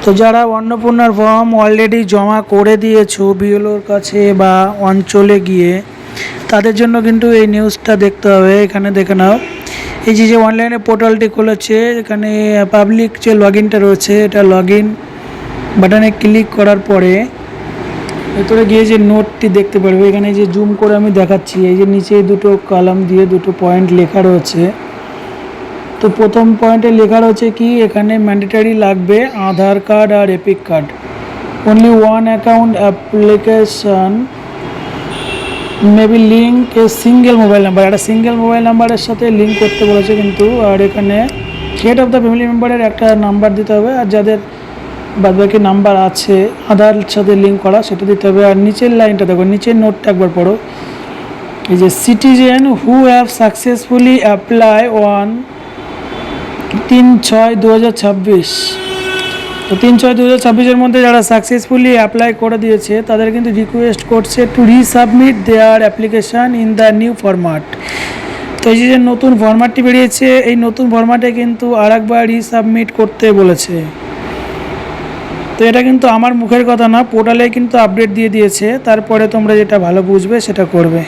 তো যারা অন্নপূর্ণার ফর্ম অলরেডি জমা করে দিয়েছো বিএলওর কাছে বা অঞ্চলে গিয়ে, তাদের জন্য কিন্তু এই নিউজটা দেখতে হবে। এখানে দেখে নাও, এই যে অনলাইনে পোর্টালটি খুলেছে, এখানে পাবলিক যে লগ ইনটা রয়েছে, এটা লগ ইন বাটনে ক্লিক করার পরে ভেতরে গিয়ে যে নোটটি দেখতে পারবে। এখানে যে জুম করে আমি দেখাচ্ছি, এই যে নিচে দুটো কলাম দিয়ে দুটো পয়েন্ট লেখা রয়েছে। তো প্রথম পয়েন্টে লেখা রয়েছে কি, এখানে ম্যান্ডেটারি লাগবে আধার কার্ড আর EPIC card. Only one account application maybe link a single mobile number, একটা সিঙ্গেল মোবাইল নাম্বারের সাথে লিঙ্ক করতে বলেছে কিন্তু। আর এখানে হেড অফ দ্য ফ্যামিলি মেম্বারের একটা নাম্বার দিতে হবে, আর যাদের বাদবাকি নাম্বার আছে আধার সাথে লিঙ্ক করা সেটা দিতে হবে। আর নিচের লাইনটা দেখো, নিচের নোটটা একবার পড়ো। এই যে citizen who have successfully apply on 3/6/2026, তো 3/6/2026 মধ্যে যারা সাকসেসফুলি অ্যাপ্লাই করে দিয়েছে তাদের কিন্তু রিকোয়েস্ট করছে to resubmit their application in the new format. তো এই যে নতুন ফরম্যাটটি বেরিয়েছে, এই নতুন ফরম্যাটে কিন্তু আরেকবার রিসাবমিট করতে বলেছে। তো এটা কিন্তু আমার মুখের কথা না, পোর্টালে কিন্তু আপডেট দিয়ে দিয়েছে। তারপরে তোমরা যেটা ভালো বুঝবে সেটা করবে।